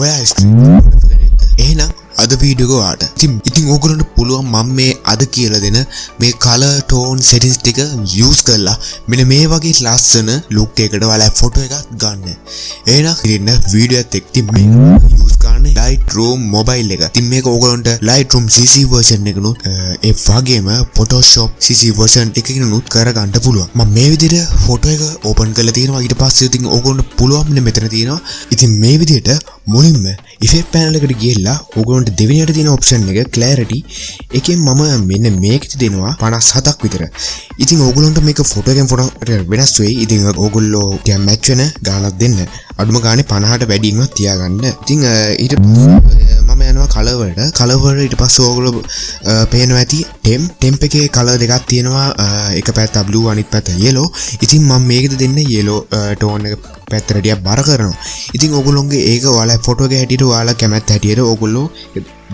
ඔයා එහෙනම් අද වීඩියෝ එක වාට ඉතින් ඕගොල්ලන්ට පුළුවන් මම මේ අද කියලා දෙන මේ color tone settings ටික use කරලා මෙන්න මේ වගේ ලස්සන look එකකට ඔයාලා ෆොටෝ එකක් ගන්න. එහෙනම් ඉතින් වීඩියෝ එකත් එක්ක ඉතින් මේ use කරන්නේ lightroom mobile එක. ඉතින් මේක ඕගොල්ලන්ට lightroom CC version එකනොත් ඒ වගේම Photoshop CC version එකකිනුත් කරගන්න පුළුවන්. මම මේ විදිහට ෆොටෝ එක open කරලා තියෙනවා. ඊට පස්සේ ඉතින් ඕගොල්ලන්ට පුළුවන් මෙතන තියෙනවා. ඉතින් මේ විදිහට මුලින්ම effect panel එකට ගිහලා ඕගොල්ලන්ට දෙවෙනියට තියෙන option එක clarity එකෙන් මම මෙන්න මේකට දෙනවා 57ක් විතර. ඉතින් ඕගොල්ලන්ට මේක ෆොටෝ එකෙන් ෆොටෝට වෙනස් වෙයි. ඉතින් ඕගොල්ලෝ දැන් match වෙන ගානක් දෙන්න. අඩුම ගානේ 50ට වැඩිින්වත් තියාගන්න. ඉතින් ඊට මම යනවා color වලට. color වල ඊට පස්සේ ඕගොල්ලෝ පේනවා ඇති temp එකේ color දෙකක් තියෙනවා. එක පැත්ත blue අනිත් පැත්ත yellow. ඉතින් මම මේකද දෙන්න yellow tone එක පැත්තට ටිකක් බර කරනවා. ඉතින් ඕගොල්ලෝගේ ඒක ඔයාලා ෆොටෝ එකේ හැටියට ඔයාලා කැමැත්ත හැටියට ඕගොල්ලෝ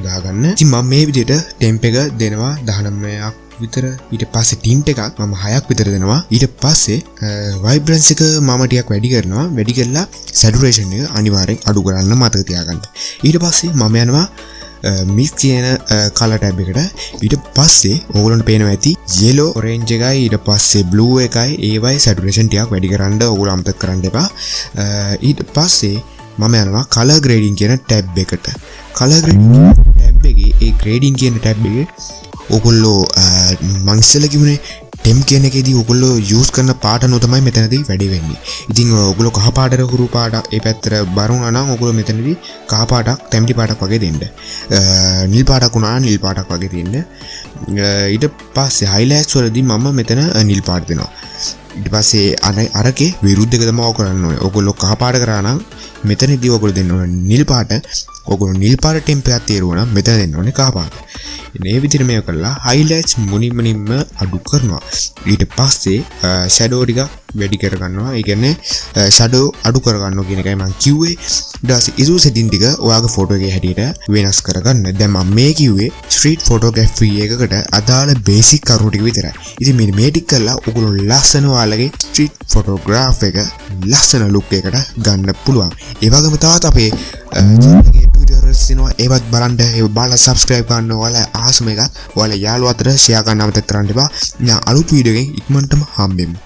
දාගන්න. ඉතින් මම මේ විදිහට temp එක දෙනවා 19ක් විතර. ඊට පස්සේ tint එකක් මම 6ක් විතර දෙනවා. ඊට පස්සේ vibrance එක මම ටිකක් වැඩි කරනවා. වැඩි කරලා saturation එක අනිවාර්යෙන් අඩු කරන්න මතක තියාගන්න. ඊට පස්සේ මම යනවා mix කියන color tab එකට. ඊට පස්සේ ඕගොල්ලන්ට පේනවා ඇති yellow orange එකයි ඊට පස්සේ blue එකයි ඒවයි saturation ටිකක් වැඩි කරන්න ඕගොල්ලෝ අමතක කරන්න එපා. ඊට පස්සේ මම යනවා color grading කියන tab එකට. color grading tab එකේ ඒ grading කියන tab එකේ ඕගොල්ලෝ මං ඉස්සෙල්ලා කිව්නේ temp කියන එකේදී ඕගොල්ලෝ use කරන පාට අනුව තමයි මෙතනදී වැඩි වෙන්නේ. ඉතින් ඕගොල්ලෝ කහ පාටට හුරු පාට ඒ පැත්තට බර වුණා නම් ඕගොල්ලෝ මෙතනදී කහ පාටක් තැඹිලි පාටක් වගේ දෙන්න. නිල් පාටක් වුණා නිල් පාටක් වගේ දෙන්න. ඊට පස්සේ highlights වලදී මම මෙතන නිල් පාට දෙනවා. ඊට පස්සේ අරකේ විරුද්ධ එක තමයි කරන්න ඕනේ. ඕගොල්ලෝ කහ පාට කරා නම් මෙතනදී ඕගොල්ලෝ දෙන්න ඕනේ නිල් පාට. ඕගොල්ලෝ නිල් පාට temp එකක් තේරුවා නම් මෙතන දෙන්න ඕනේ කහ පාට. මේ විදිහට මේක කරලා highlights මුනින්ම අඩු කරනවා. ඊට පස්සේ shadow ටික වැඩි කර ගන්නවා. ඒ කියන්නේ shadow අඩු කර ගන්නවා කියන එකයි මම කිව්වේ. ඊට පස්සේ ඉසු setting ටික ඔයාගේ ෆොටෝ එකේ හැටියට වෙනස් කරගන්න. දැන් මම මේ කිව්වේ street photography එකකට අදාළ basic කරුණු ටික විතරයි. ඉතින් මේ ටික කරලා ඔයගොල්ලෝ ලස්සන ඔයාලගේ street photograph එක ලස්සන look එකකට ගන්න පුළුවන්. ඒ වගේම තවත් අපේ ඒවත් බලන්න ඒ බලලා subscribe කරන්න. ඔයාලා ආසම එකක් ඔයාලා යාළුවෝ අතර share කරන්න අමතක කරන්න එපා. දැන් අලුත් වීඩියෝ එකකින් ඉක්මනටම හම්බෙමු.